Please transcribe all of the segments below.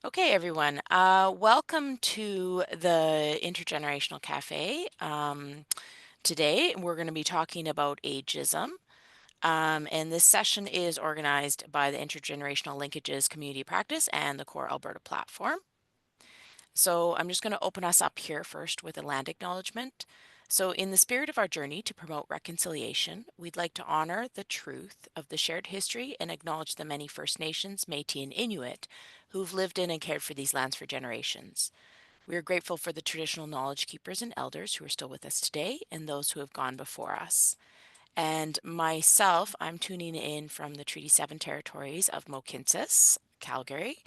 Okay, everyone. Welcome to the Intergenerational Cafe. Today, we're going to be talking about ageism. And this session is organized by the Intergenerational Linkages Community Practice and the Core Alberta platform. So I'm just going to open us up here first with a land acknowledgement. So in the spirit of our journey to promote reconciliation, we'd like to honor the truth of the shared history and acknowledge the many First Nations, Métis, and Inuit who've lived in and cared for these lands for generations. We are grateful for the traditional knowledge keepers and elders who are still with us today and those who have gone before us. And myself, I'm tuning in from the Treaty 7 territories of Mohkinstsis, Calgary.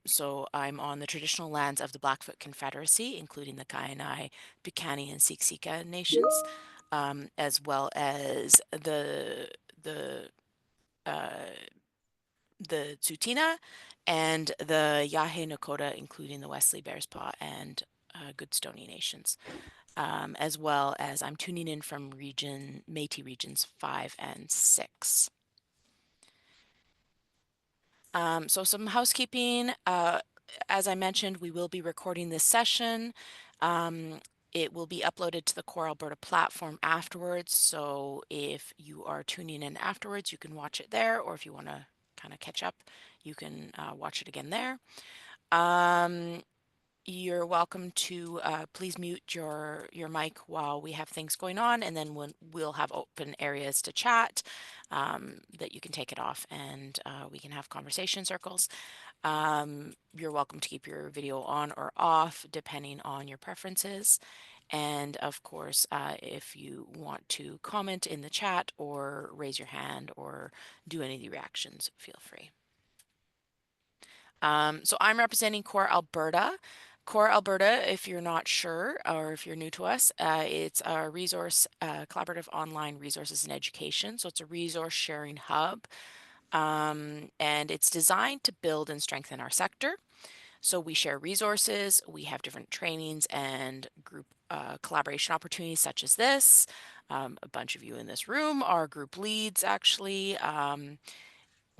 So I'm on the traditional lands of the Blackfoot Confederacy, including the Kainai, Piikani, and Siksika nations, as well as uh, the Tsuut'ina and the Yahe Nakota, including the Wesley Bearspaw and Goodstoney nations, as well as I'm tuning in from Métis regions 5 and 6. So some housekeeping. As I mentioned, we will be recording this session. It will be uploaded to the Core Alberta platform afterwards. So if you are tuning in afterwards, you can watch it there, or if you want to kind of catch up, you can watch it again there. You're welcome to please mute your mic while we have things going on, and then we'll have open areas to chat that you can take it off, and we can have conversation circles. You're welcome to keep your video on or off depending on your preferences. And of course, if you want to comment in the chat or raise your hand or do any of the reactions, feel free. So I'm representing Core Alberta. Core Alberta, if you're not sure or if you're new to us, it's a resource, collaborative online resources and education. So it's a resource sharing hub, and it's designed to build and strengthen our sector. So we share resources, we have different trainings and group collaboration opportunities such as this. A bunch of you in this room are group leads, actually.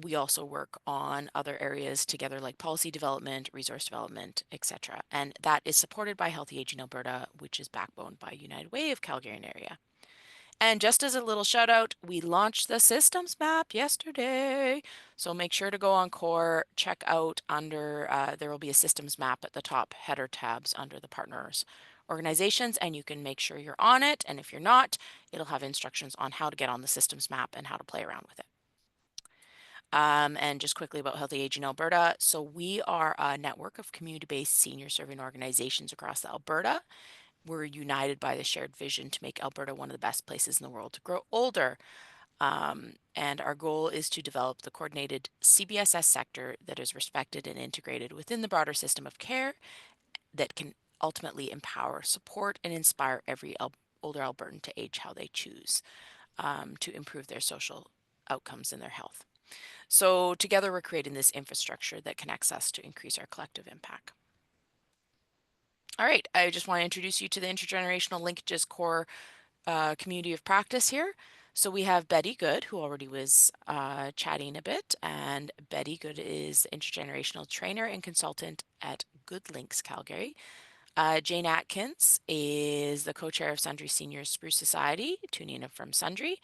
We also work on other areas together like policy development, resource development, etc. And that is supported by Healthy Aging Alberta, which is backboned by United Way of Calgary and area. And just as a little shout out, we launched the systems map yesterday. So make sure to go on Core, check out under, there will be a systems map at the top header tabs under the partners organizations, and you can make sure you're on it. And if you're not, it'll have instructions on how to get on the systems map and how to play around with it. And just quickly about Healthy Aging Alberta. So we are a network of community-based senior serving organizations across Alberta. We're united by the shared vision to make Alberta one of the best places in the world to grow older. And our goal is to develop the coordinated CBSS sector that is respected and integrated within the broader system of care that can ultimately empower, support, and inspire every older Albertan to age how they choose, to improve their social outcomes and their health. So together we're creating this infrastructure that connects us to increase our collective impact. All right, I just want to introduce you to the Intergenerational Linkages Core community of practice here. So we have Betty Good, who already was chatting a bit, and Betty Good is the intergenerational trainer and consultant at Good Links Calgary. Jane Atkins is the co-chair of Sundre Seniors Spruce Society, tuning in from Sundre.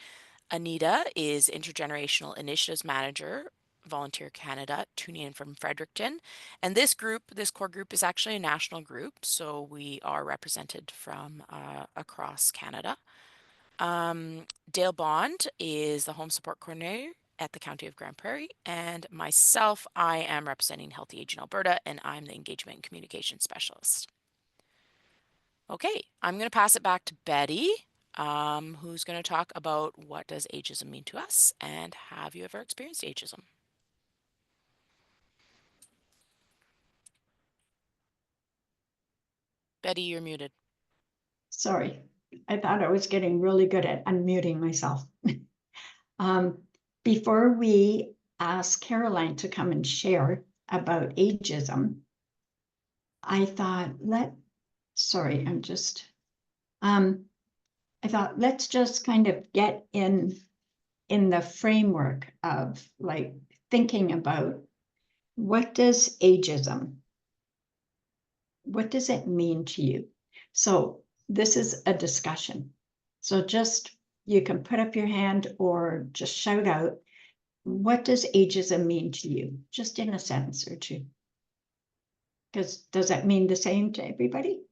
Anita is Intergenerational Initiatives Manager, Volunteer Canada, tuning in from Fredericton. And this group, this core group, is actually a national group, so we are represented from across Canada. Dale Bond is the Home Support Coordinator at the County of Grand Prairie, and myself, I am representing Healthy Aging Alberta, and I'm the Engagement and Communication Specialist. Okay, I'm going to pass it back to Betty, who's going to talk about what does ageism mean to us, and have you ever experienced ageism? Betty, you're muted. Sorry, I thought I was getting really good at unmuting myself. Before we ask Caroline to come and share about ageism, I thought let's just kind of get in the framework of like thinking about What does ageism? What does it mean to you? So this is a discussion. So just, you can put up your hand or just shout out, what does ageism mean to you? Just in a sentence or two. Because does that mean the same to everybody?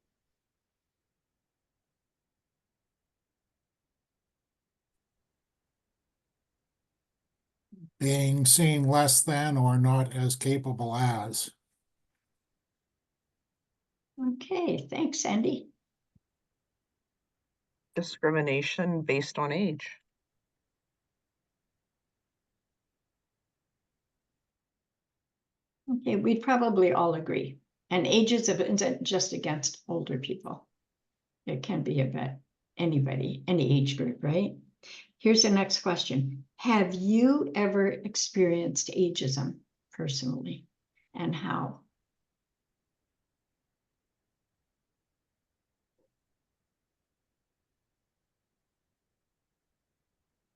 Being seen less than or not as capable as. Okay, thanks, Sandy. Discrimination based on age. Okay, we'd probably all agree. And ageism isn't just against older people. It can be about anybody, any age group, right? Here's the next question. Have you ever experienced ageism personally, and how?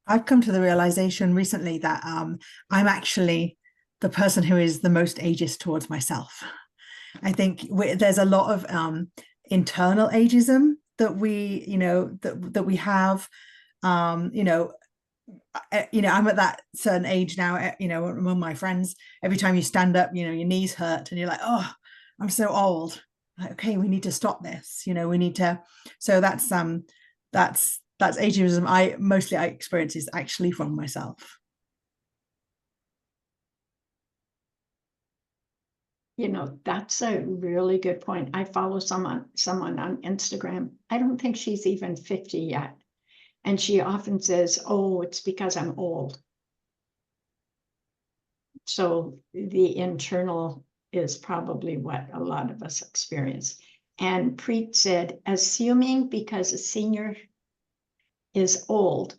I've come to the realization recently that I'm actually the person who is the most ageist towards myself. I think there's a lot of internal ageism that we, that we have. I'm at that certain age now. Among my friends, every time you stand up, your knees hurt, and you're like, oh, I'm so old. Like, okay, we need to stop this. We need to. So that's ageism. I experience is actually from myself. That's a really good point. I follow someone on Instagram. I don't think she's even 50 yet. And she often says, oh, it's because I'm old. So the internal is probably what a lot of us experience. And Preet said, assuming because a senior is old,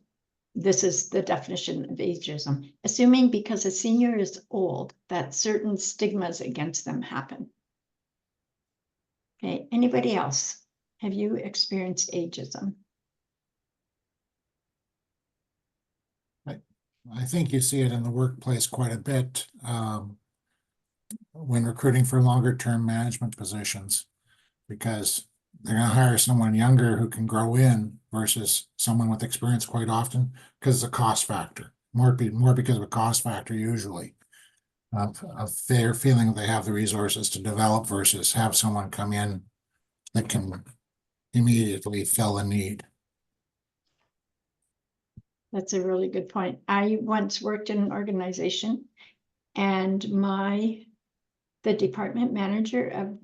this is the definition of ageism, assuming because a senior is old, that certain stigmas against them happen. Okay, anybody else? Have you experienced ageism? I think you see it in the workplace quite a bit when recruiting for longer term management positions, because they're going to hire someone younger who can grow in versus someone with experience quite often, because it's a cost factor. More because of a cost factor usually. Of their feeling they have the resources to develop versus have someone come in that can immediately fill a need. That's a really good point. I once worked in an organization, and the department manager of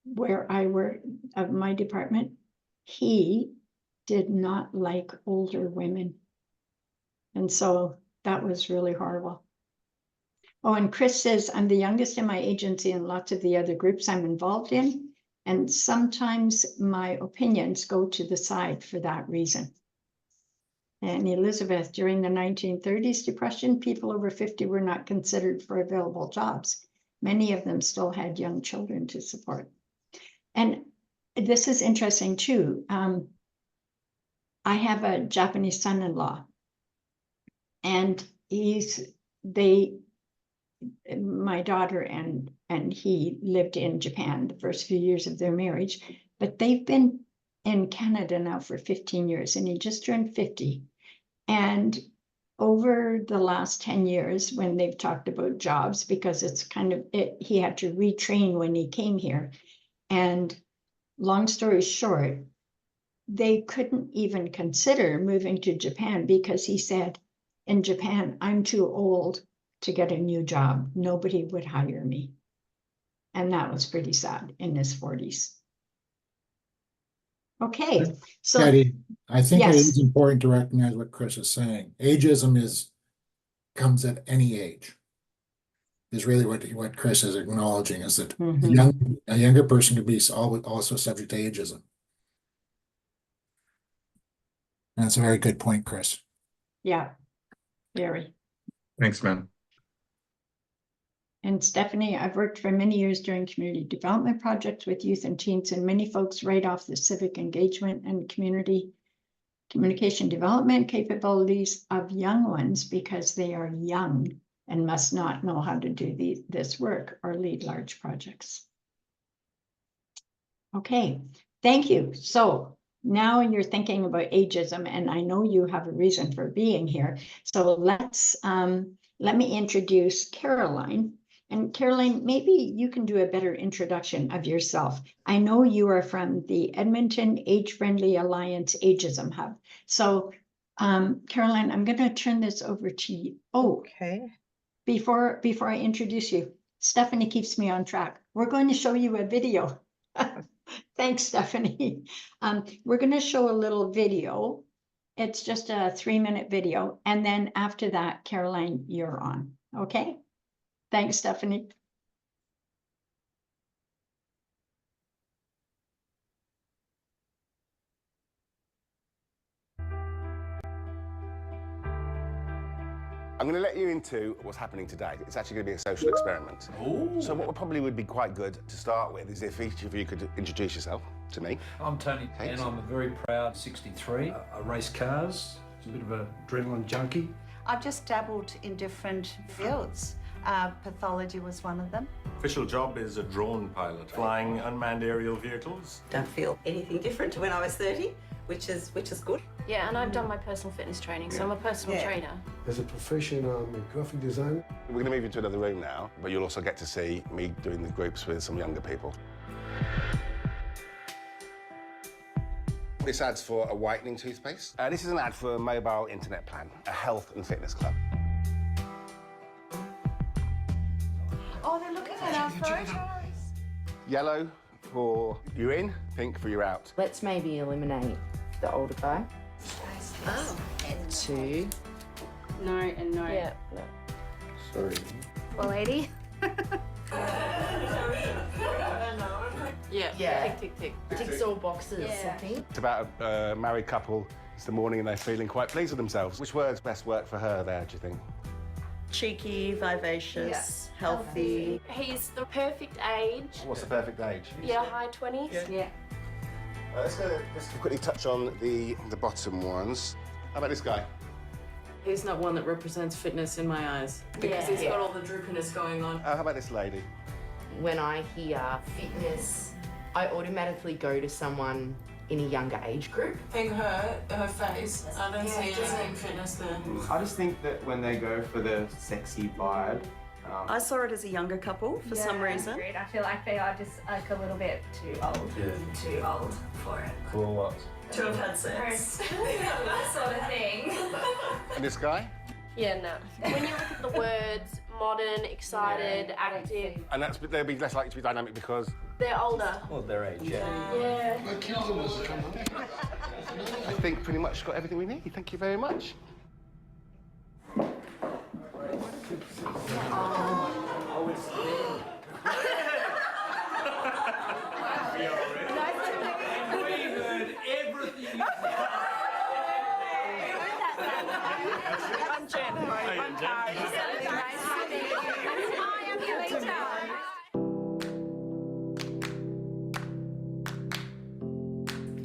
where I work, of my department, he did not like older women. And so that was really horrible. Oh, and Chris says, I'm the youngest in my agency and lots of the other groups I'm involved in. And sometimes my opinions go to the side for that reason. And Elizabeth, during the 1930s depression, people over 50 were not considered for available jobs. Many of them still had young children to support. And this is interesting too. I have a Japanese son-in-law, and my daughter and he lived in Japan the first few years of their marriage, but they've been in Canada now for 15 years, and he just turned 50. And over the last 10 years, when they've talked about jobs, because it's he had to retrain when he came here. And long story short, they couldn't even consider moving to Japan because he said, in Japan, I'm too old to get a new job. Nobody would hire me. And that was pretty sad, in his 40s. Okay, so Patty, I think it yes. is important to recognize what Chris is saying. Ageism comes at any age. Is really what Chris is acknowledging, is that a younger person could be also subject to ageism. And that's a very good point, Chris. Yeah, very. Thanks, man. And Stephanie, I've worked for many years during community development projects with youth and teens, and many folks write off the civic engagement and community communication development capabilities of young ones because they are young and must not know how to do this work or lead large projects. Okay, thank you. So now you're thinking about ageism, and I know you have a reason for being here. So let me introduce Caroline. And Caroline, maybe you can do a better introduction of yourself. I know you are from the Edmonton Age-Friendly Alliance Ageism Hub. So Caroline, I'm going to turn this over to you. Oh, Okay. before I introduce you, Stephanie keeps me on track. We're going to show you a video. Thanks, Stephanie. We're going to show a little video. It's just a 3-minute video. And then after that, Caroline, you're on. Okay? Thanks, Stephanie. I'm going to let you into what's happening today. It's actually going to be a social experiment. Ooh. So what probably would be quite good to start with is if each of you could introduce yourself to me. I'm Tony, Thanks. and I'm a very proud 63. I race cars, a bit of an adrenaline junkie. I've just dabbled in different fields. Pathology was one of them. Official job is a drone pilot, flying unmanned aerial vehicles. Don't feel anything different to when I was 30, which is good. Yeah, and I've done my personal fitness training, so I'm a personal trainer. As a profession, I'm a graphic designer. We're going to move into another room now, but you'll also get to see me doing the groups with some younger people. This ad's for a whitening toothpaste. This is an ad for a mobile internet plan, a health and fitness club. Oh, they're looking at our photos. Yellow for you're in, pink for you're out. Let's maybe eliminate the older guy. Oh. And 2. No and no. Yeah. No. Sorry. Well, lady. Yeah. Tick, tick, tick. Ticks all boxes, Yeah. I think. It's about a married couple. It's the morning and they're feeling quite pleased with themselves. Which words best work for her there, do you think? Cheeky, vivacious, healthy. He's the perfect age. What's the perfect age? Yeah, high 20s. Yeah. Let's quickly touch on the bottom ones. How about this guy? He's not one that represents fitness in my eyes. Because he's got all the droopiness going on. How about this lady? When I hear fitness, I automatically go to someone in a younger age group. I think her face, I don't see anything fitness there. I just think that when they go for the sexy vibe, I saw it as a younger couple for some reason. I feel like they are just like a little bit too old. Yeah. Too old for it. cool what? To have had sex. That sort of thing. And this guy? Yeah, no. When you look at the words, modern, excited, active, And they'll be less likely to be dynamic because they're older. Well, their age, yeah. Yeah. I think pretty much got everything we need. Thank you very much. I'm Jen. I'm Kari. Hi, I'm Yolita.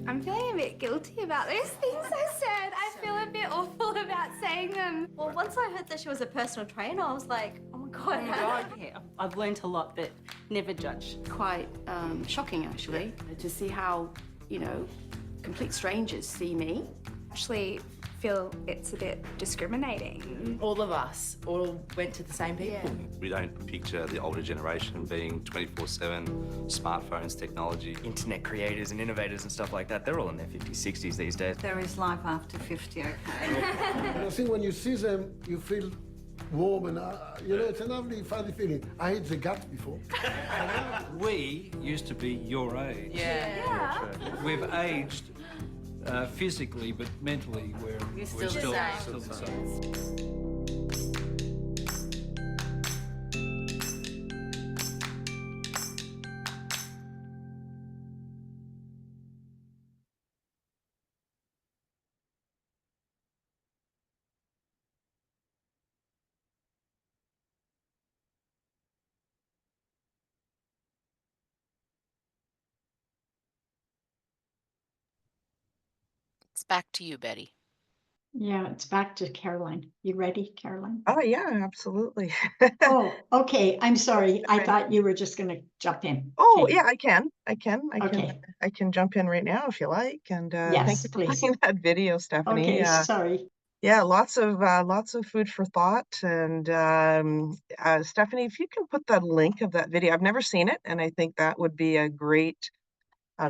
I'm feeling a bit guilty about those things I said. I feel a bit awful about saying them. Well, once I heard that she was a personal trainer, I was like, oh my God. Yeah, I've learned a lot, but never judge. Quite shocking, actually, to see how, you know, complete strangers see me. Actually feel it's a bit discriminating. All of us all went to the same people. We don't picture the older generation being 24/7, smartphones, technology. Internet creators and innovators and stuff like that, they're all in their 50s, 60s these days. There is life after 50, okay? I think when you see them, you feel warm and, you know, it's a lovely, funny feeling. I had the gut before. We used to be your age. Yeah. We've aged physically, but mentally we're still the same. It's back to you, Betty. Yeah, it's back to Caroline. You ready, Caroline? Oh, yeah, absolutely. Oh, okay. I'm sorry. I thought you were just going to jump in. Oh, Okay. yeah, I can. Okay. I can jump in right now if you like. And thank Yes, you for please. playing that video, Stephanie. Okay, sorry. Yeah, lots of food for thought. And Stephanie, if you can put the link of that video, I've never seen it, and I think that would be a great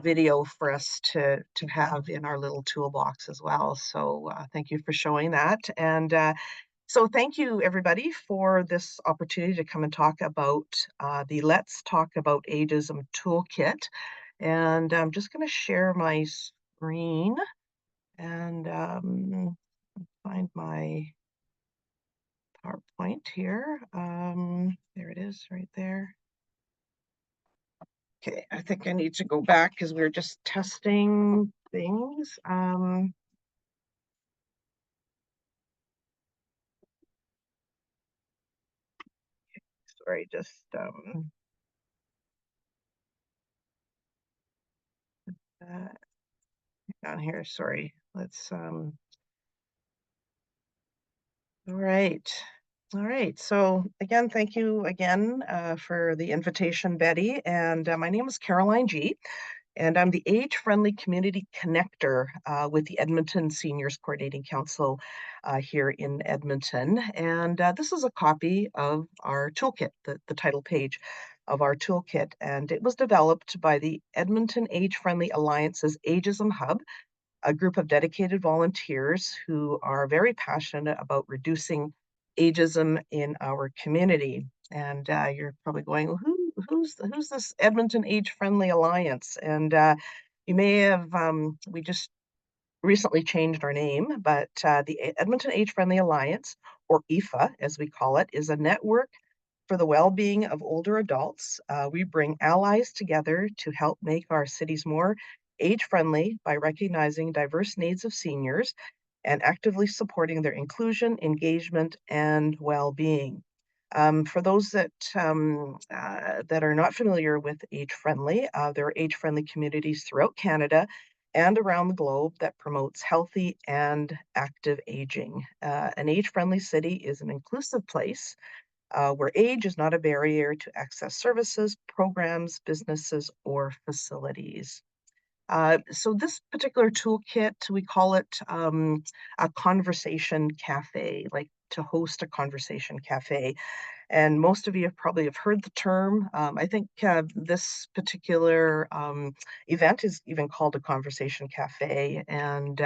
video for us to have in our little toolbox as well. So thank you for showing that. And so thank you, everybody, for this opportunity to come and talk about the Let's Talk About Ageism Toolkit. And I'm just going to share my screen and find my PowerPoint here. There it is right there. Okay, I think I need to go back because we were just testing things. Sorry, just down here. Sorry. Let's all right. All right. So again, thank you again for the invitation, Betty. And my name is Caroline G. And I'm the Age-Friendly Community Connector with the Edmonton Seniors Coordinating Council here in Edmonton. And this is a copy of our toolkit, the title page of our toolkit. And it was developed by the Edmonton Age-Friendly Alliance's Ageism Hub, a group of dedicated volunteers who are very passionate about reducing ageism in our community. And you're probably going, well, who's this Edmonton Age-Friendly Alliance? And you may have, we just recently changed our name, but the Edmonton Age-Friendly Alliance, or EFA as we call it, is a network for the well-being of older adults. We bring allies together to help make our cities more age-friendly by recognizing diverse needs of seniors and actively supporting their inclusion, engagement, and well-being. For those that are not familiar with Age-Friendly, there are age-friendly communities throughout Canada and around the globe that promotes healthy and active aging. An age-friendly city is an inclusive place where age is not a barrier to access services, programs, businesses, or facilities. So this particular toolkit, we call it a conversation cafe, like to host a conversation cafe. And most of you probably have heard the term. I think this particular event is even called a conversation cafe, and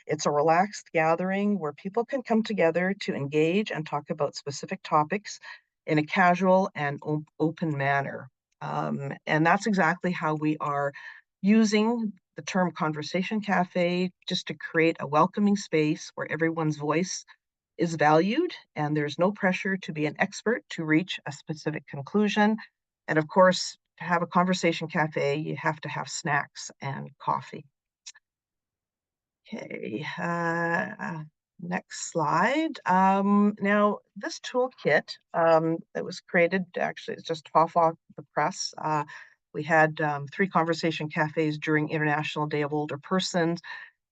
it's a relaxed gathering where people can come together to engage and talk about specific topics in a casual and open manner. And that's exactly how we are using the term conversation cafe, just to create a welcoming space where everyone's voice is valued and there's no pressure to be an expert to reach a specific conclusion. And of course, to have a conversation cafe, you have to have snacks and coffee. Okay, next slide. Now, this toolkit that was created, actually, it's just off the press. We had 3 conversation cafes during International Day of Older Persons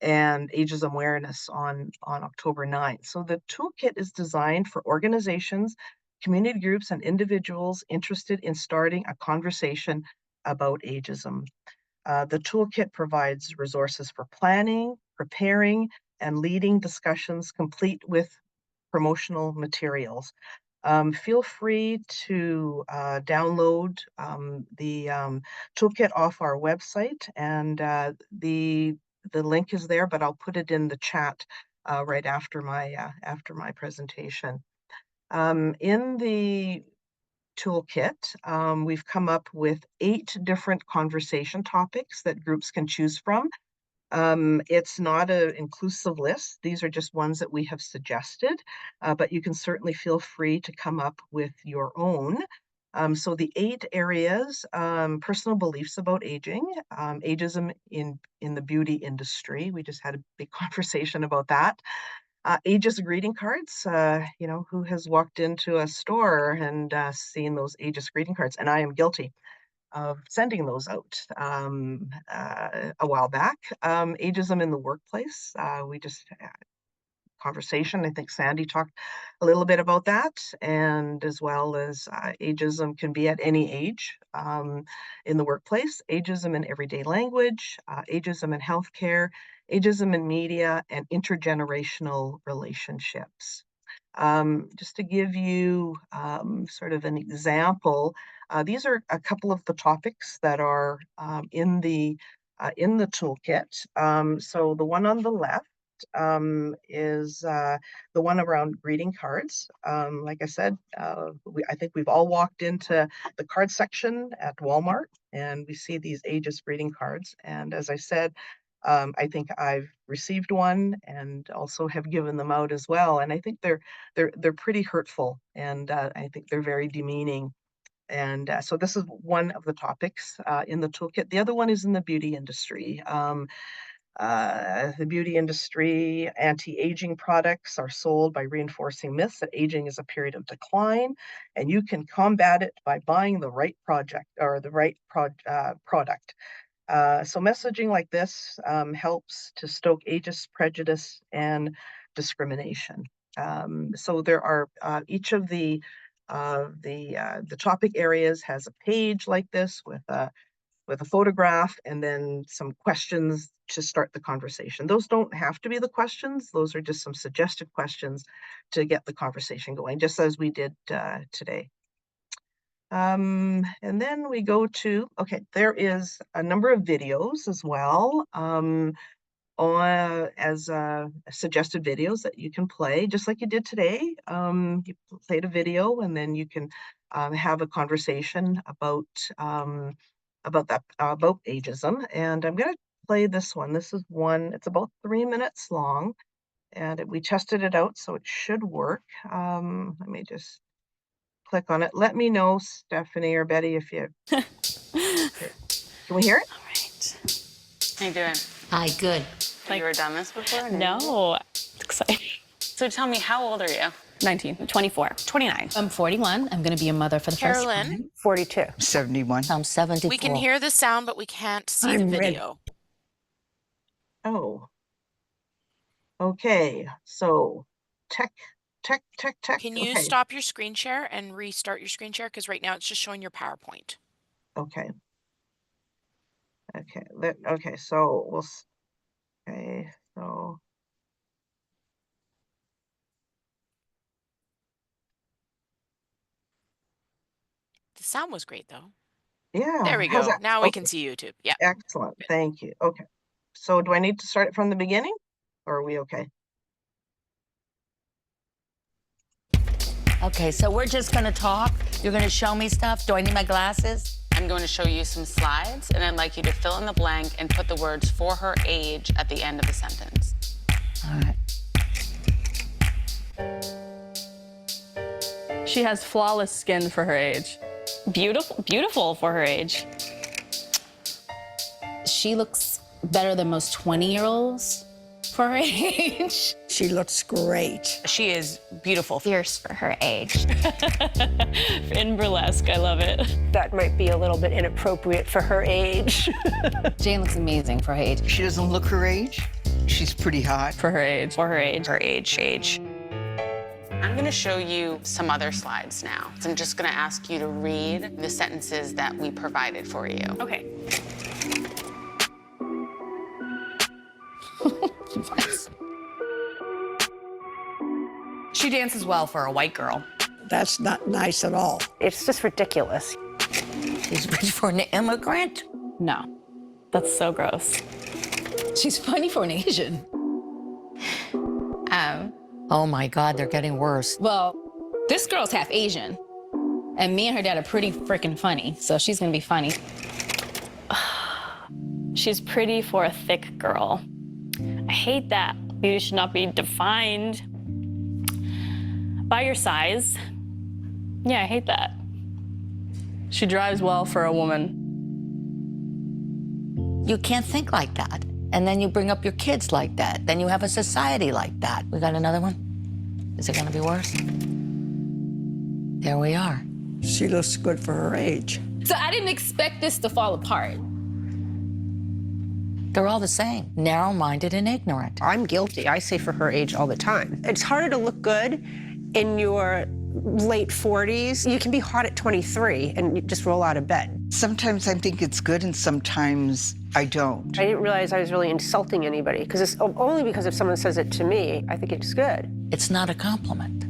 and Ageism Awareness on October 9th. So the toolkit is designed for organizations, community groups, and individuals interested in starting a conversation about ageism. The toolkit provides resources for planning, preparing, and leading discussions, complete with promotional materials. Feel free to download the toolkit off our website, and the link is there, but I'll put it in the chat right after my presentation. In the toolkit, we've come up with 8 different conversation topics that groups can choose from. It's not an inclusive list. These are just ones that we have suggested, but you can certainly feel free to come up with your own. So the 8 areas: personal beliefs about aging, ageism in the beauty industry. We just had a big conversation about that. Ageist greeting cards. You know, who has walked into a store and seen those ageist greeting cards? And I am guilty of sending those out a while back. Ageism in the workplace. We just conversation. I think Sandy talked a little bit about that, and as well as ageism can be at any age in the workplace, ageism in everyday language, ageism in healthcare, ageism in media, and intergenerational relationships. Just to give you sort of an example, these are a couple of the topics that are in the toolkit. So the one on the left is the one around greeting cards. Like I said, I think we've all walked into the card section at Walmart and we see these ageist greeting cards. And as I said, I think I've received one and also have given them out as well. And I think they're pretty hurtful, and I think they're very demeaning. And so this is one of the topics in the toolkit. The other one is in the beauty industry. The beauty industry, anti-aging products are sold by reinforcing myths that aging is a period of decline, and you can combat it by buying the right project or the right product. So messaging like this helps to stoke ageist prejudice and discrimination. So there are each of the topic areas has a page like this with a photograph and then some questions to start the conversation. Those don't have to be the questions. Those are just some suggested questions to get the conversation going, just as we did today. And then we go to, okay, there is a number of videos as well as suggested videos that you can play, just like you did today. You played a video and then you can have a conversation about ageism. And I'm going to play this one. This is one, it's about 3 minutes long, and we tested it out, so it should work. Let me just click on it. Let me know, Stephanie or Betty, if you can we hear it? All right. How you doing? Hi, good. Like, you ever done this before? No. Exciting. So tell me, how old are you? 19. 24. 29. I'm 41. I'm going to be a mother for the first Carolyn? time. 42. 71. I'm 74. We can hear the sound, but we can't see the video. Oh. Okay, so tech. Can you stop your screen share and restart your screen share? Because right now it's just showing your PowerPoint. Okay. Okay, so we'll, okay, so. The sound was great though. Yeah. There we go. Now we can see YouTube. Yeah. Excellent. Thank you. Okay. So do I need to start it from the beginning or are we okay? Okay, so we're just going to talk. You're going to show me stuff. Do I need my glasses? I'm going to show you some slides, and I'd like you to fill in the blank and put the words "for her age" at the end of the sentence. All right. She has flawless skin for her age. Beautiful for her age. She looks better than most 20-year-olds for her age. She looks great. She is beautiful. Fierce for her age. In burlesque, I love it. That might be a little bit inappropriate for her age. Jane looks amazing for her age. She doesn't look her age. She's pretty hot. For her age. For her age. Her age. I'm going to show you some other slides now. So I'm just going to ask you to read the sentences that we provided for you. Okay. She dances well for a white girl. That's not nice at all. It's just ridiculous. She's rich for an immigrant? No, that's so gross. She's funny for an Asian. Oh my God, they're getting worse. Well, this girl's half Asian, and me and her dad are pretty freaking funny, so she's gonna be funny. She's pretty for a thick girl. I hate that. Beauty should not be defined by your size. Yeah, I hate that. She drives well for a woman. You can't think like that. And then you bring up your kids like that. Then you have a society like that. We got another one? Is it gonna be worse? There we are. She looks good for her age. So I didn't expect this to fall apart. They're all the same, narrow-minded and ignorant. I'm guilty. I say for her age all the time. It's harder to look good in your late 40s. You can be hot at 23 and you just roll out of bed. Sometimes I think it's good and sometimes I don't. I didn't realize I was really insulting anybody, because it's only because if someone says it to me, I think it's good. It's not a compliment.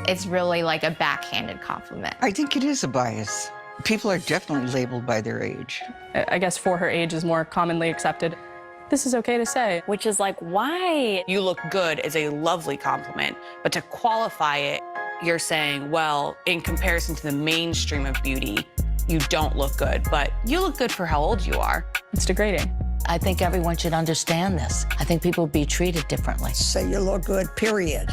It's really like a backhanded compliment. I think it is a bias. People are definitely labeled by their age. I guess for her age is more commonly accepted. This is okay to say. Which is like, why? You look good is a lovely compliment, but to qualify it, you're saying, well, in comparison to the mainstream of beauty, you don't look good, but you look good for how old you are. It's degrading. I think everyone should understand this. I think people be treated differently. Say you look good, period.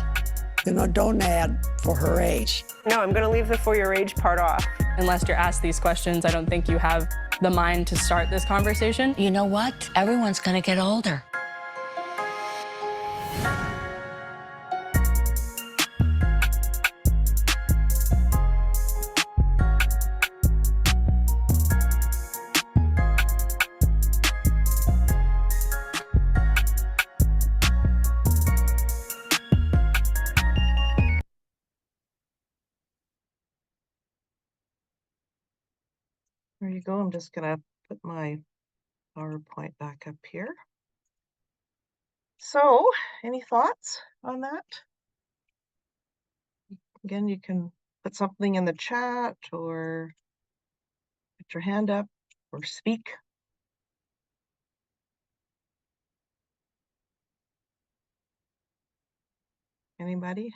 You know, don't add for her age. No, I'm going to leave the for your age part off. Unless you're asked these questions, I don't think you have the mind to start this conversation. You know what? Everyone's going to get older. There you go. I'm just gonna put my PowerPoint back up here. So, any thoughts on that? Again, you can put something in the chat or put your hand up or speak. Anybody?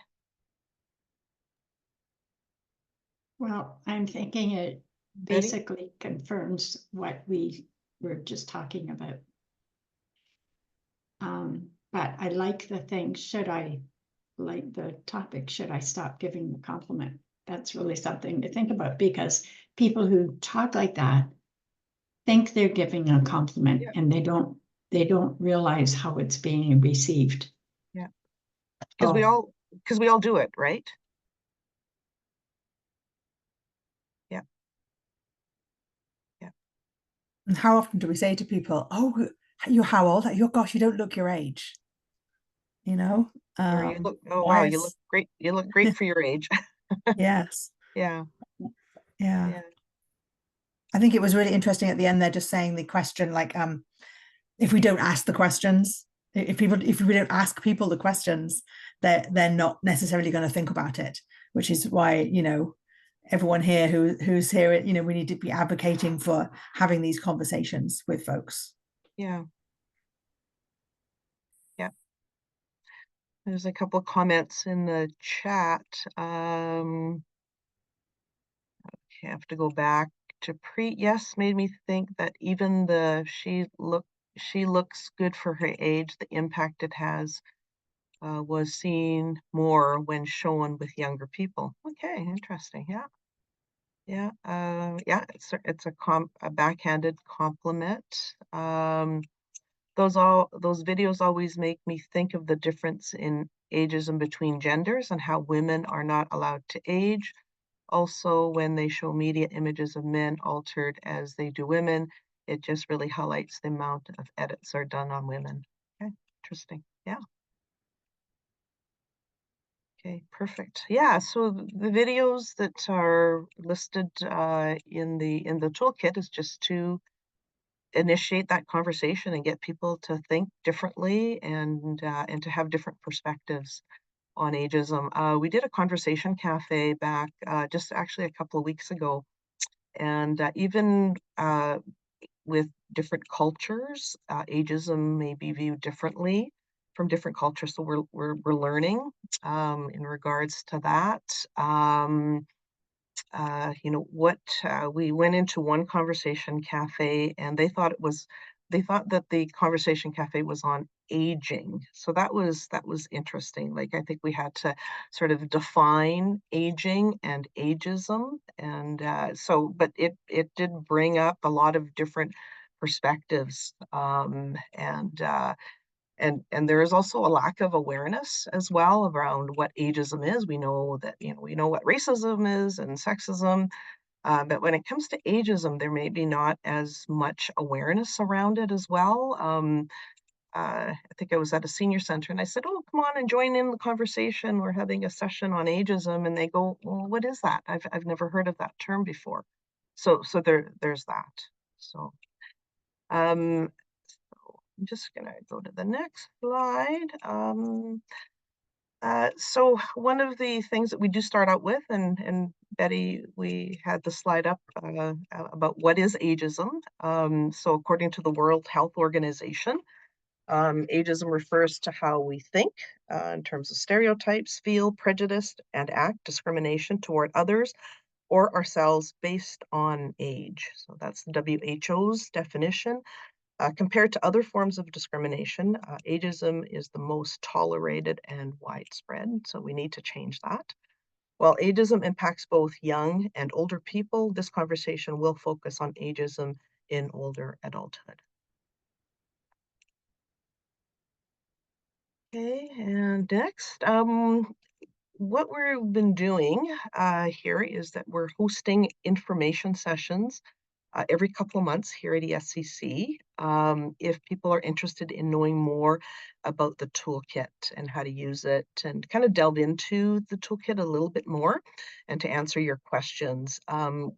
Well, I'm thinking it Betty? basically confirms what we were just talking about. But I like the thing, like the topic, should I stop giving the compliment? That's really something to think about, because people who talk like that think they're giving a compliment, and they don't realize how it's being received. Yeah. Because we all do it, right? Yeah. Yeah. And how often do we say to people, "Oh, you're how old? Oh gosh, you don't look your age." You know. Or you look, oh wow, you look great. You look great for your age. Yes. Yeah. Yeah. I think it was really interesting at the end. They're just saying the question, like, if we don't ask the questions, if we don't ask people the questions, they're not necessarily going to think about it. Which is why, you know, everyone here who's here, you know, we need to be advocating for having these conversations with folks. Yeah. Yeah. There's a couple of comments in the chat. Okay, I have to go back to yes, made me think that even she looks good for her age, the impact it has was seen more when shown with younger people. Okay, interesting. Yeah. Yeah. Yeah, it's a backhanded compliment. Those videos always make me think of the difference in ageism between genders and how women are not allowed to age. Also, when they show media images of men altered as they do women, it just really highlights the amount of edits are done on women. Okay, interesting. Yeah. Okay, perfect. Yeah, so the videos that are listed in the toolkit is just to initiate that conversation and get people to think differently and to have different perspectives on ageism. We did a conversation cafe back just actually a couple of weeks ago, and even with different cultures, ageism may be viewed differently from different cultures. So we're learning in regards to that. You know what, we went into one conversation cafe and they thought that the conversation cafe was on aging. So that was interesting. Like, I think we had to sort of define aging and ageism. And but it did bring up a lot of different perspectives. And there is also a lack of awareness as well around what ageism is. We know that, you know, we know what racism is and sexism, But when it comes to ageism, there may be not as much awareness around it as well. I think I was at a senior center and I said, "Oh, come on and join in the conversation. We're having a session on ageism." And they go, "Well, what is that? I've never heard of that term before." So there's that. So I'm just gonna go to the next slide. So one of the things that we do start out with, and Betty, we had the slide up about what is ageism. So according to the World Health Organization, ageism refers to how we think in terms of stereotypes, feel, prejudiced, and act discrimination toward others or ourselves based on age. So that's the WHO's definition. Compared to other forms of discrimination, ageism is the most tolerated and widespread, so we need to change that. While ageism impacts both young and older people, this conversation will focus on ageism in older adulthood. Okay, and next, what we've been doing here is that we're hosting information sessions every couple of months here at ESCC. If people are interested in knowing more about the toolkit and how to use it and kind of delve into the toolkit a little bit more and to answer your questions.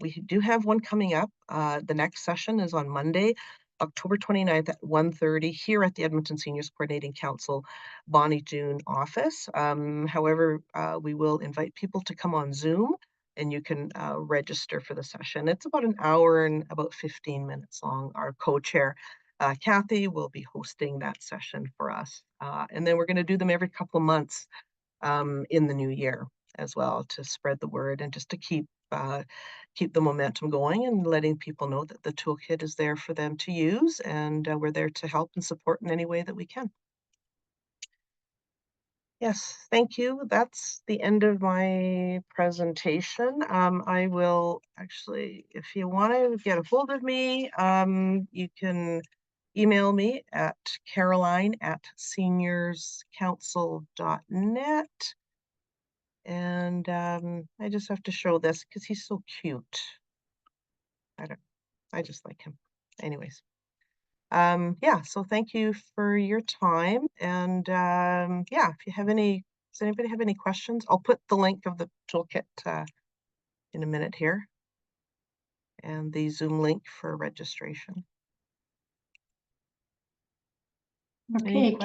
We do have one coming up. The next session is on Monday, October 29th at 1:30 here at the Edmonton Seniors Coordinating Council Bonnie Doon office. However, we will invite people to come on Zoom and you can register for the session. It's about an hour and about 15 minutes long. Our co-chair, Kathy, will be hosting that session for us. And then we're going to do them every couple of months in the new year as well to spread the word and just to keep the momentum going and letting people know that the toolkit is there for them to use, and we're there to help and support in any way that we can. Yes, thank you. That's the end of my presentation. I will actually, if you want to get a hold of me, you can email me at caroline@seniorscouncil.net. And I just have to show this because he's so cute. I just like him. Anyways. Yeah, so thank you for your time. And yeah, if you have any, does anybody have any questions? I'll put the link of the toolkit in a minute here and the Zoom link for registration. Okay,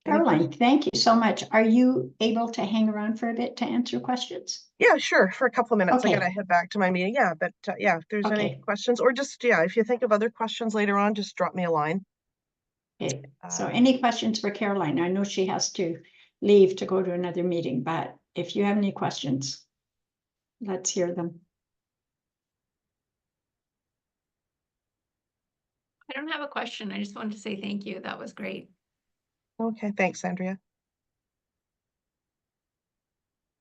Caroline, thank you so much. Are you able to hang around for a bit to answer questions? Yeah, sure. For a couple of minutes. Okay. I gotta head back to my meeting. Yeah, but yeah, if there's any questions or just, yeah, if you think of other questions later on, just drop me a line. Okay, so any questions for Caroline? I know she has to leave to go to another meeting, but if you have any questions, let's hear them. I don't have a question. I just wanted to say thank you. That was great. Okay, thanks, Andrea.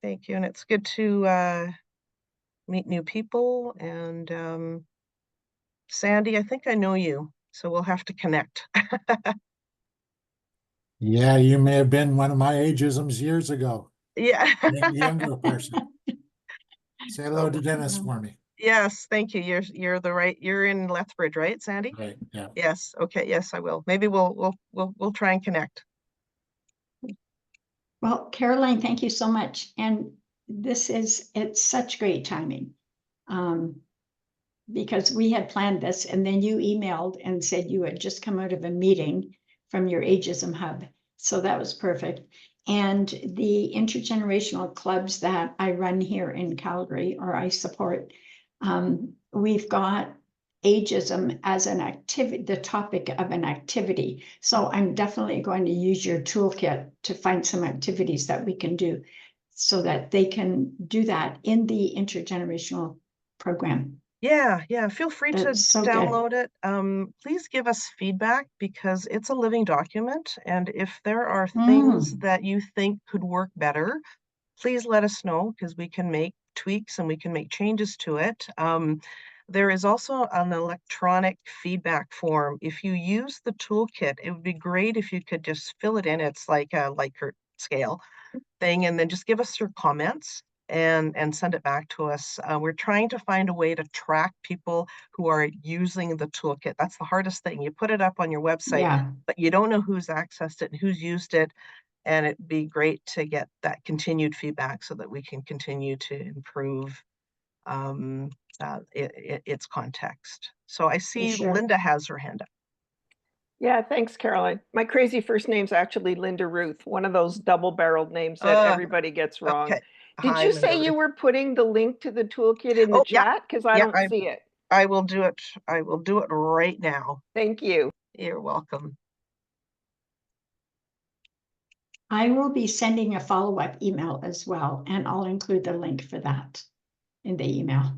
Thank you. And it's good to meet new people. And Sandy, I think I know you, so we'll have to connect. Yeah, you may have been one of my ageisms years ago. Yeah. Younger person. Say hello to Dennis for me. Yes, thank you. You're in Lethbridge, right, Sandy? Right, yeah. Yes, okay, yes, I will. Maybe we'll try and connect. Well, Caroline, thank you so much. And it's such great timing. Because we had planned this and then you emailed and said you had just come out of a meeting from your Ageism hub. So that was perfect. And the intergenerational clubs that I run here in Calgary, or I support, we've got ageism as an activity, the topic of an activity. So I'm definitely going to use your toolkit to find some activities that we can do so that they can do that in the intergenerational program. Yeah, feel free to download it. Please give us feedback because it's a living document. And if there are things that you think could work better, please let us know because we can make tweaks and we can make changes to it. There is also an electronic feedback form. If you use the toolkit, it would be great if you could just fill it in. It's like a Likert scale thing, and then just give us your comments. and send it back to us. We're trying to find a way to track people who are using the toolkit. That's the hardest thing. You put it up on your website, Yeah. but you don't know who's accessed it and who's used it. And it'd be great to get that continued feedback so that we can continue to improve its context. So I see sure. Linda has her hand up. Yeah, thanks, Caroline. My crazy first name's actually Linda Ruth, one of those double-barreled names that everybody gets wrong. Okay. Did Hi, you Linda say you Ruth. were putting the link to the toolkit in the chat? Because I don't see it. I will do it. I will do it right now. Thank you. You're welcome. I will be sending a follow-up email as well, and I'll include the link for that in the email.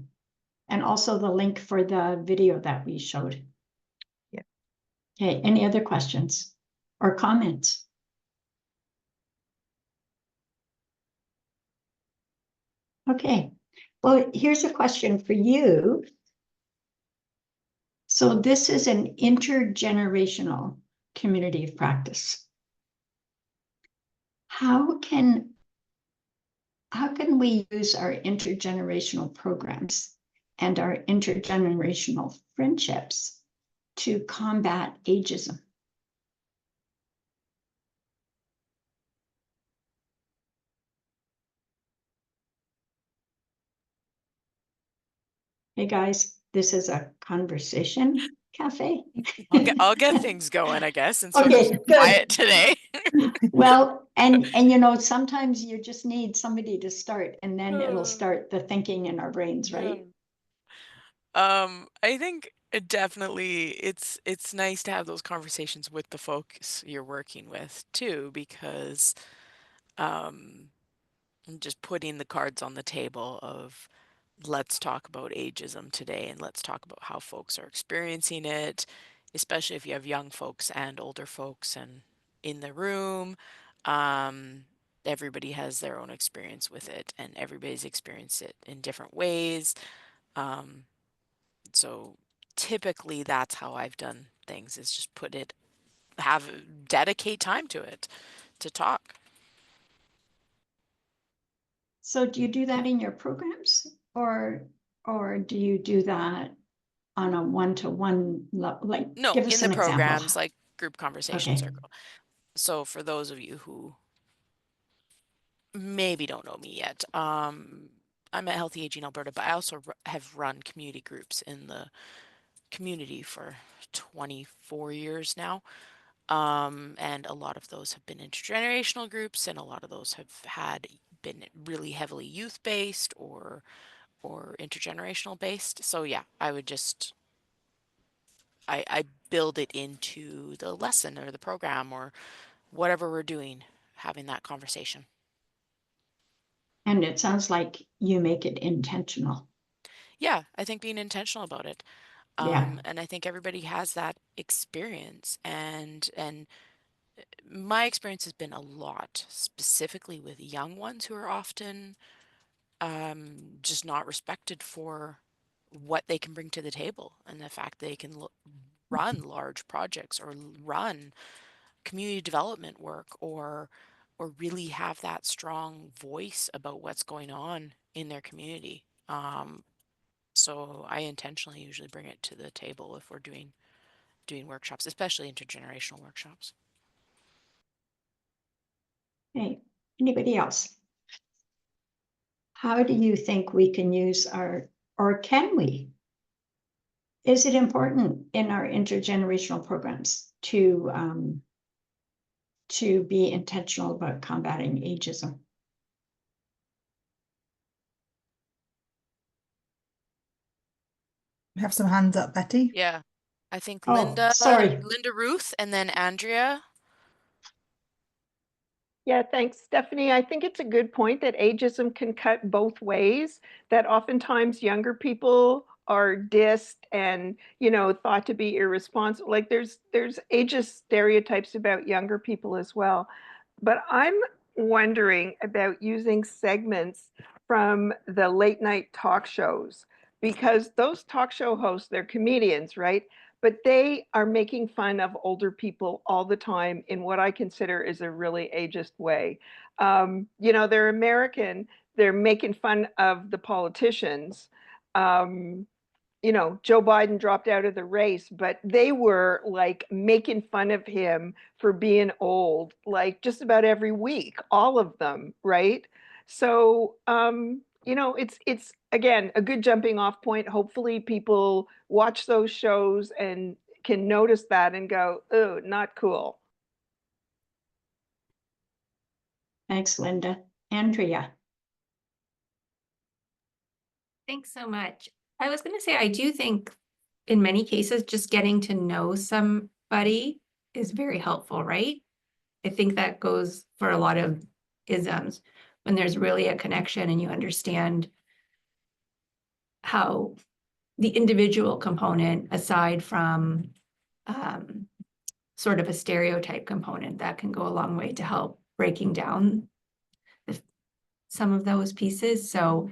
And also the link for the video that we showed. Yeah. Okay, any other questions or comments? Okay, well, here's a question for you. So this is an intergenerational community of practice. How can we use our intergenerational programs and our intergenerational friendships to combat ageism? Hey guys, this is a conversation cafe. I'll get things going, I guess, since we're Okay, just good. quiet today. Well, and you know, sometimes you just need somebody to start, and then it'll start the thinking in our brains, right? I think definitely it's nice to have those conversations with the folks you're working with too, because just putting the cards on the table of let's talk about ageism today and let's talk about how folks are experiencing it, especially if you have young folks and older folks and in the room. Everybody has their own experience with it and everybody's experienced it in different ways. So typically that's how I've done things, is just dedicate time to it, to talk. So do you do that in your programs, or do you do that on a one-to-one level? Like, No, give in us the an example. programs, like group conversation Okay. circle. So for those of you who maybe don't know me yet, I'm at Healthy Aging Alberta, but I also have run community groups in the community for 24 years now. And a lot of those have been intergenerational groups, and a lot of those have been really heavily youth-based or intergenerational based. So yeah, I build it into the lesson or the program or whatever we're doing, having that conversation. And it sounds like you make it intentional. Yeah, I think being intentional about it. Yeah. And I think everybody has that experience, and my experience has been a lot, specifically with young ones who are often just not respected for what they can bring to the table and the fact they can run large projects or run community development work or really have that strong voice about what's going on in their community. So I intentionally usually bring it to the table if we're doing workshops, especially intergenerational workshops. Hey, anybody else? How do you think we can use or can we? Is it important in our intergenerational programs to be intentional about combating ageism? We have some hands up, Betty. Yeah, I think Oh, sorry. Linda Ruth, and then Andrea. Yeah, thanks, Stephanie. I think it's a good point that ageism can cut both ways, that oftentimes younger people are dissed and, you know, thought to be irresponsible. Like there's ageist stereotypes about younger people as well. But I'm wondering about using segments from the late night talk shows, because those talk show hosts, they're comedians, right? But they are making fun of older people all the time in what I consider is a really ageist way. You know, they're American, they're making fun of the politicians. You know, Joe Biden dropped out of the race, but they were like making fun of him for being old, like just about every week, all of them, right? So, you know, it's again a good jumping off point. Hopefully people watch those shows and can notice that and go, oh, not cool. Thanks, Linda. Andrea. Thanks so much. I was going to say, I do think in many cases, just getting to know somebody is very helpful, right? I think that goes for a lot of isms when there's really a connection and you understand how the individual component, aside from sort of a stereotype component, that can go a long way to help breaking down some of those pieces. So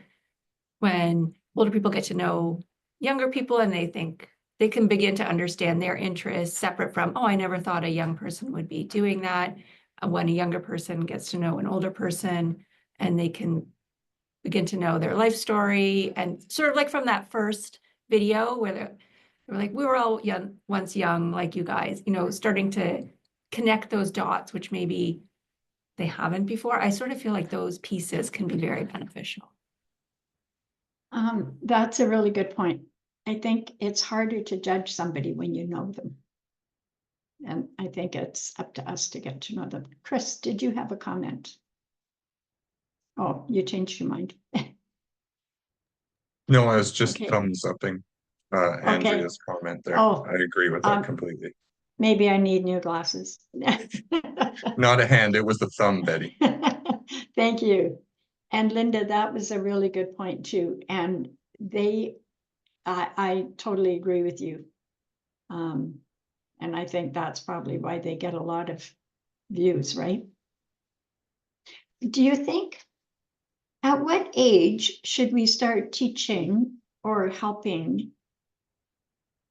when older people get to know younger people and they think they can begin to understand their interests separate from, oh, I never thought a young person would be doing that. When a younger person gets to know an older person and they can begin to know their life story, and sort of like from that first video where they're like, we were all young, once young like you guys, you know, starting to connect those dots, which maybe they haven't before. I sort of feel like those pieces can be very beneficial. That's a really good point. I think it's harder to judge somebody when you know them. And I think it's up to us to get to know them. Chris, did you have a comment? Oh, you changed your mind. No, I was just Okay. thumbs upping Andrea's comment there. Oh, I agree with that completely. Maybe I need new glasses. Not a hand, it was the thumb, Betty. Thank you. And Linda, that was a really good point too. And I totally agree with you. And I think that's probably why they get a lot of views, right? Do you think, at what age should we start teaching or helping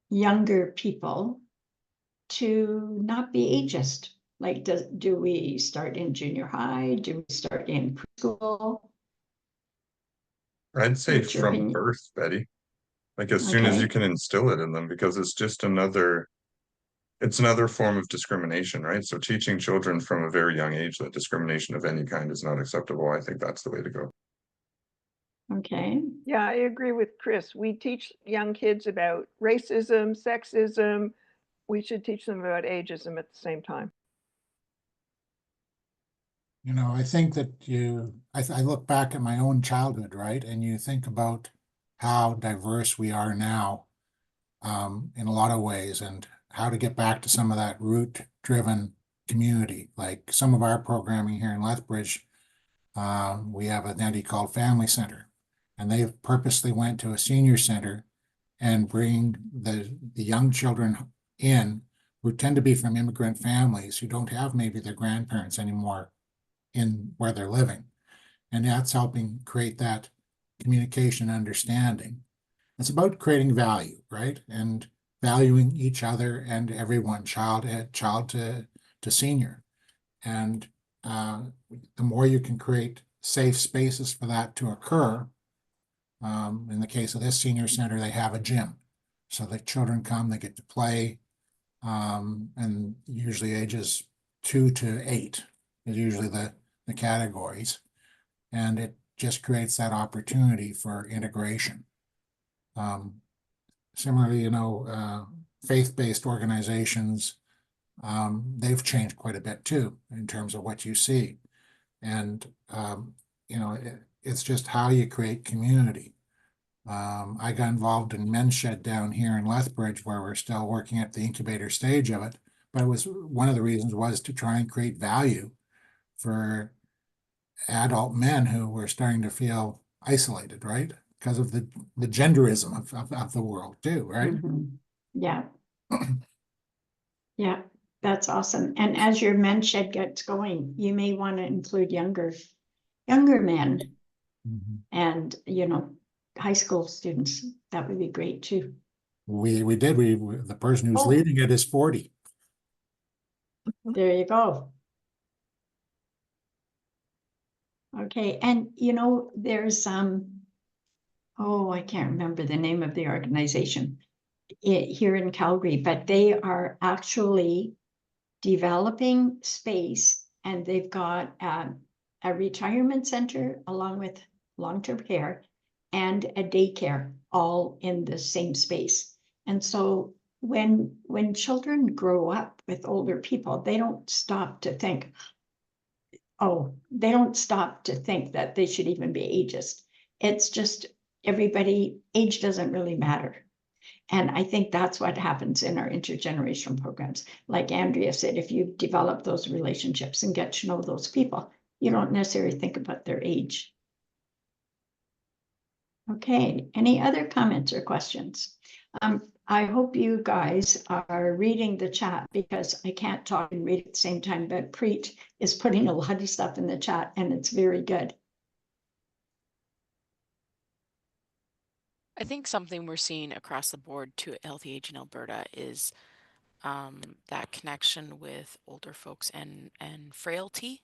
younger people to not be ageist? Like, do we start in junior high? Do we start in preschool? I'd say What's your from opinion? birth, Betty. Like as soon as Okay. you can instill it in them, because it's just another form of discrimination, right? So teaching children from a very young age that discrimination of any kind is not acceptable, I think that's the way to go. Okay. Yeah, I agree with Chris. We teach young kids about racism, sexism. We should teach them about ageism at the same time. You know, I think that I look back at my own childhood, right? And you think about how diverse we are now in a lot of ways, and how to get back to some of that root-driven community. Like some of our programming here in Lethbridge, we have an entity called Family Center, and they purposely went to a senior center and bring the young children in who tend to be from immigrant families who don't have maybe their grandparents anymore in where they're living. And that's helping create that communication understanding. It's about creating value, right? And valuing each other and everyone, child to senior. And the more you can create safe spaces for that to occur, in the case of this senior center, they have a gym. So the children come, they get to play, and usually ages 2 to 8 is usually the categories. And it just creates that opportunity for integration. Similarly, you know, faith-based organizations, they've changed quite a bit too, in terms of what you see. And, you know, it's just how you create community. I got involved in Men's Shed down here in Lethbridge, where we're still working at the incubator stage of it. But it was one of the reasons was to try and create value for adult men who were starting to feel isolated, right? Because of the genderism of the world too, right? Mm-hmm. Yeah. Yeah, that's awesome. And as your men's shed gets going, you may want to include younger men, and, you know, high school students. That would be great too. We did. The person who's leading it is 40. There you go. Okay, and there's oh, I can't remember the name of the organization here in Calgary, but they are actually developing space, and they've got a retirement center along with long-term care and a daycare all in the same space. And so when children grow up with older people, they don't stop to think, that they should even be ageist. It's just age doesn't really matter. And I think that's what happens in our intergenerational programs. Like Andrea said, if you develop those relationships and get to know those people, you don't necessarily think about their age. Okay, any other comments or questions? I hope you guys are reading the chat, because I can't talk and read at the same time, but Preet is putting a lot of stuff in the chat and it's very good. I think something we're seeing across the board to Healthy Age in Alberta is that connection with older folks and frailty,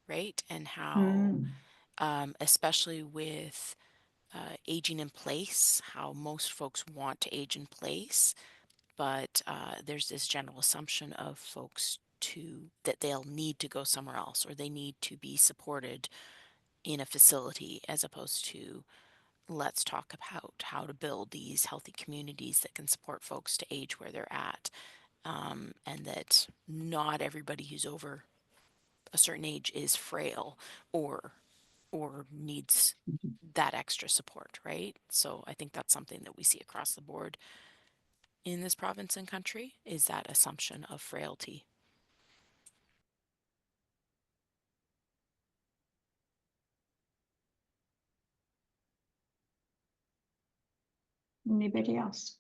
right? And how, especially with aging in place, how most folks want to age in place, but there's this general assumption of folks that they'll need to go somewhere else, or they need to be supported in a facility, as opposed to let's talk about how to build these healthy communities that can support folks to age where they're at, and that not everybody who's over a certain age is frail or needs that extra support, right? So I think that's something that we see across the board in this province and country, is that assumption of frailty. Anybody else?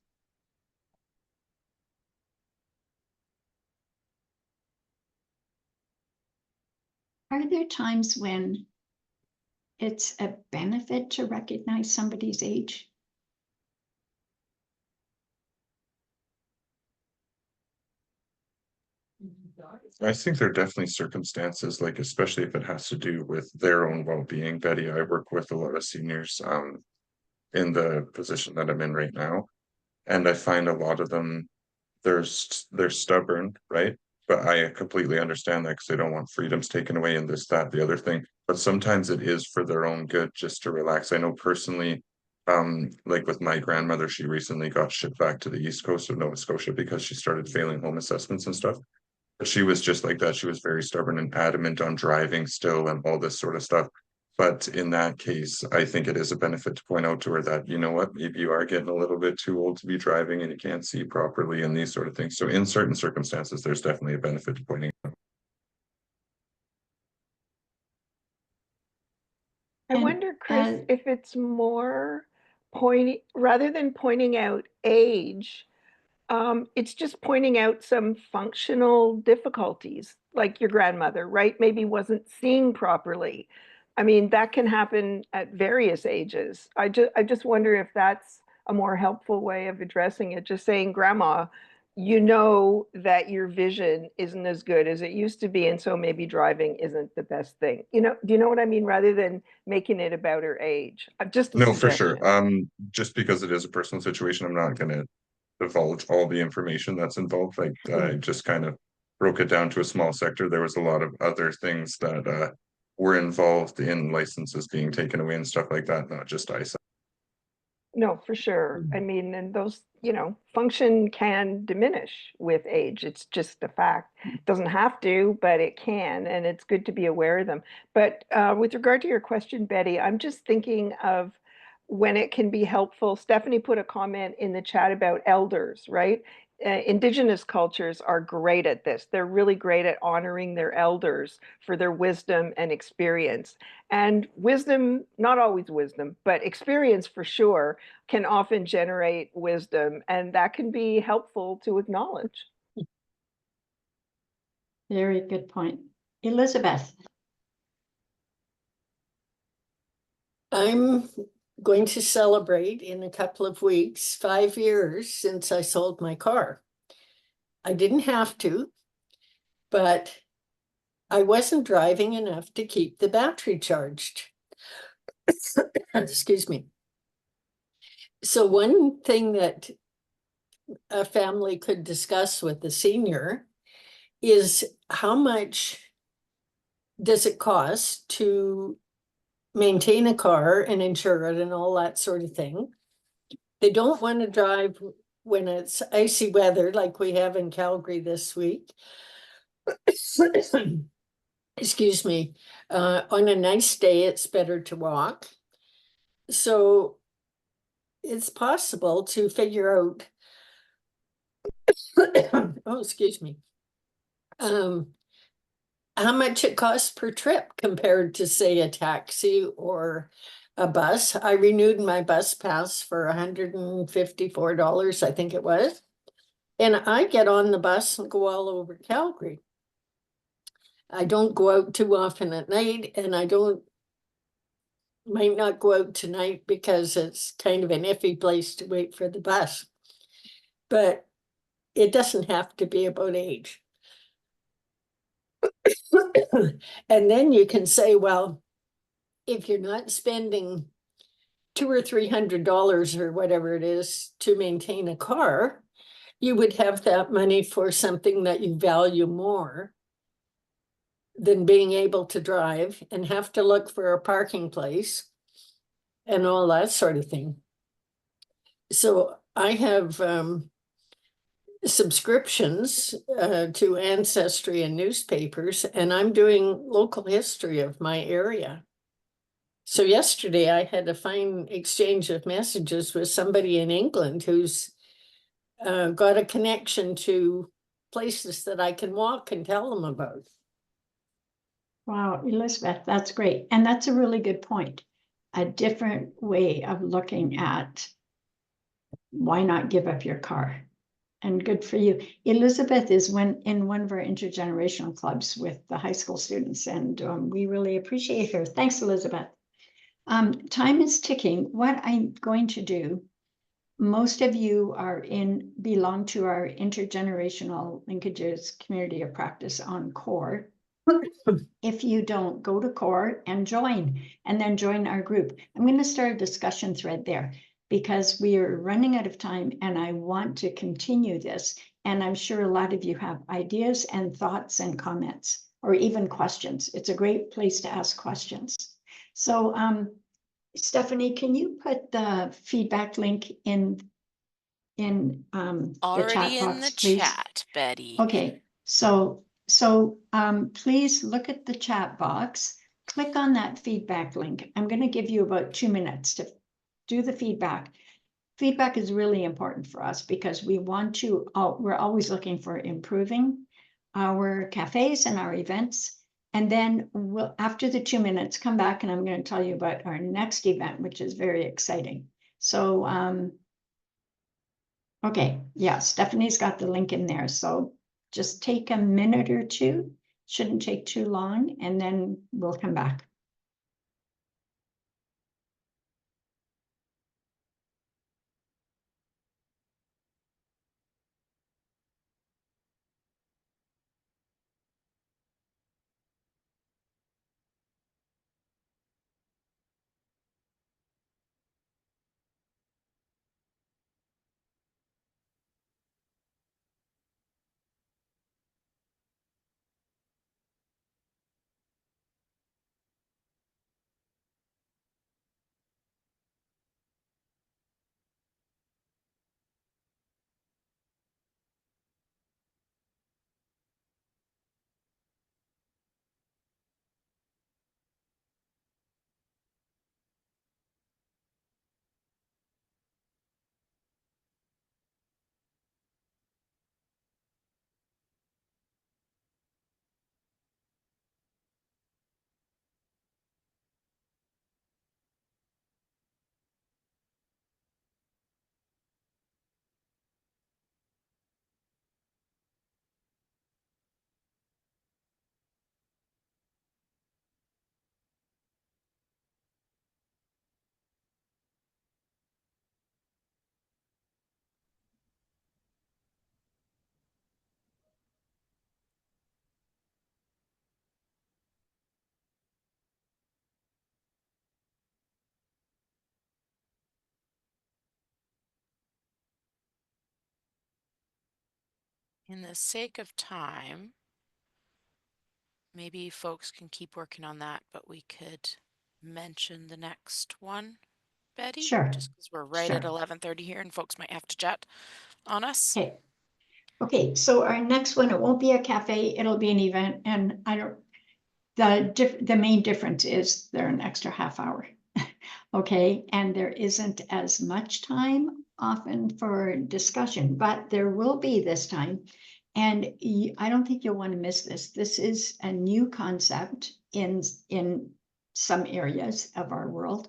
Are there times when it's a benefit to recognize somebody's age? I think there are definitely circumstances, like especially if it has to do with their own well-being. Betty, I work with a lot of seniors in the position that I'm in right now, and I find a lot of them, they're stubborn, right? But I completely understand that, because they don't want freedoms taken away and this, that, the other thing. But sometimes it is for their own good, just to relax. I know personally, like with my grandmother, she recently got shipped back to the east coast of Nova Scotia because she started failing home assessments and stuff. But she was just like that. She was very stubborn and adamant on driving still and all this sort of stuff. But in that case, I think it is a benefit to point out to her that, you know what, maybe you are getting a little bit too old to be driving and you can't see properly and these sort of things. So in certain circumstances, there's definitely a benefit to pointing out. I wonder, Chris, if it's more rather than pointing out age, it's just pointing out some functional difficulties, like your grandmother, right? Maybe wasn't seeing properly. I mean, that can happen at various ages. I just wonder if that's a more helpful way of addressing it. Just saying, Grandma, you know that your vision isn't as good as it used to be, and so maybe driving isn't the best thing. Do you know what I mean? Rather than making it about her age. Just a No, for sure. suggestion. Just because it is a personal situation, I'm not gonna divulge all the information that's involved. Like I just kind of broke it down to a small sector. There was a lot of other things that were involved in licenses being taken away and stuff like that, not just eyesight. No, for sure. I mean, and those, function can diminish with age. It's just a fact. It doesn't have to, but it can, and it's good to be aware of them. But with regard to your question, Betty, I'm just thinking of when it can be helpful. Stephanie put a comment in the chat about elders, right? Indigenous cultures are great at this. They're really great at honoring their elders for their wisdom and experience. And wisdom, not always wisdom, but experience for sure, can often generate wisdom, and that can be helpful to acknowledge. Very good point. Elizabeth. I'm going to celebrate in a couple of weeks 5 years since I sold my car. I didn't have to, but I wasn't driving enough to keep the battery charged. Excuse me. So one thing that a family could discuss with the senior is how much does it cost to maintain a car and insure it and all that sort of thing. They don't want to drive when it's icy weather like we have in Calgary this week. Excuse me. On a nice day, it's better to walk. So it's possible to figure out, oh, excuse me, how much it costs per trip compared to, say, a taxi or a bus. I renewed my bus pass for $154, I think it was. And I get on the bus and go all over Calgary. I don't go out too often at night, and I might not go out tonight because it's kind of an iffy place to wait for the bus. But it doesn't have to be about age. And then you can say, well, if you're not spending $200 or $300 or whatever it is to maintain a car, you would have that money for something that you value more than being able to drive and have to look for a parking place and all that sort of thing. So I have subscriptions to Ancestry and newspapers, and I'm doing local history of my area. So yesterday I had a fine exchange of messages with somebody in England who's got a connection to places that I can walk and tell them about. Wow, Elizabeth, that's great. And that's a really good point. A different way of looking at why not give up your car? And good for you. Elizabeth is in one of our intergenerational clubs with the high school students, and we really appreciate her. Thanks, Elizabeth. Time is ticking. What I'm going to do, most of you belong to our Intergenerational Linkages community of practice on CORE. If you don't, go to CORE and join, and then join our group. I'm going to start a discussion thread there because we are running out of time and I want to continue this. And I'm sure a lot of you have ideas and thoughts and comments, or even questions. It's a great place to ask questions. So Stephanie, can you put the feedback link in the Already chat in box, the please? chat, Betty. Okay, so please look at the chat box, click on that feedback link. I'm going to give you about 2 minutes to do the feedback. Feedback is really important for us because we're always looking for improving our cafes and our events. And then after the 2 minutes, come back and I'm going to tell you about our next event, which is very exciting. So, okay, yeah, Stephanie's got the link in there. So just take a minute or two, shouldn't take too long, and then we'll come back. In the sake of time, maybe folks can keep working on that, but we could mention the next one, Betty? Sure. Just because we're right at Sure. 11:30 here and folks might have to jet on us. Okay. Okay, so our next one, it won't be a cafe, it'll be an event, and I don't, the main difference is they're an extra half hour. Okay, and there isn't as much time often for discussion, but there will be this time. And I don't think you'll want to miss this. This is a new concept in some areas of our world.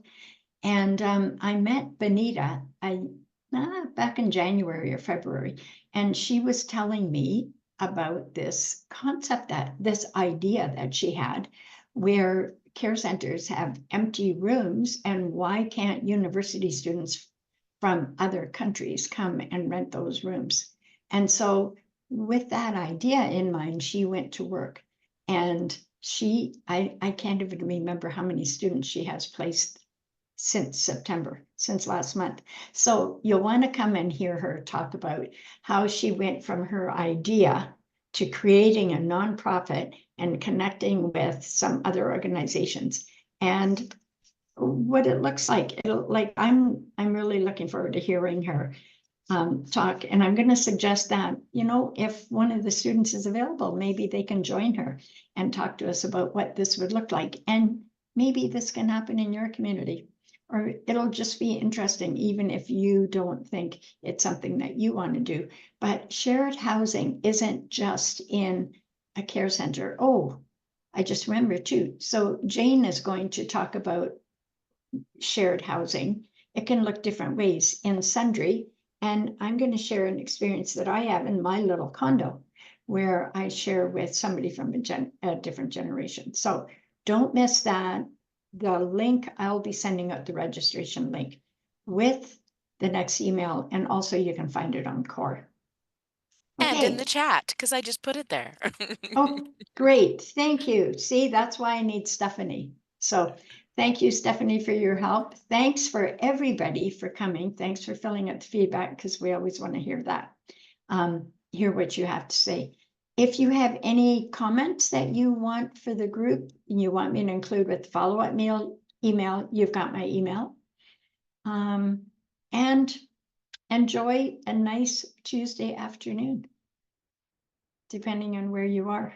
And I met Benita back in January or February, and she was telling me about this concept, this idea that she had, where care centers have empty rooms, and why can't university students from other countries come and rent those rooms? And so with that idea in mind, she went to work, and I can't even remember how many students she has placed since September, since last month. So you'll want to come and hear her talk about how she went from her idea to creating a nonprofit and connecting with some other organizations, and what it looks like. I'm really looking forward to hearing her talk, and I'm going to suggest that, if one of the students is available, maybe they can join her and talk to us about what this would look like, and maybe this can happen in your community. Or it'll just be interesting, even if you don't think it's something that you want to do. But shared housing isn't just in a care center. Oh, I just remembered too. So Jane is going to talk about shared housing. It can look different ways in Sundre. And I'm going to share an experience that I have in my little condo, where I share with somebody from a different generation. So don't miss that. The link, I'll be sending out the registration link with the next email, and also you can find it on CORE. And in the chat, because I just put it there. Oh, great. Thank you. See, that's why I need Stephanie. So thank you, Stephanie, for your help. Thanks for everybody for coming. Thanks for filling out the feedback, because we always want to hear that, hear what you have to say. If you have any comments that you want for the group, and you want me to include with the follow-up email, you've got my email. And enjoy a nice Tuesday afternoon, depending on where you are.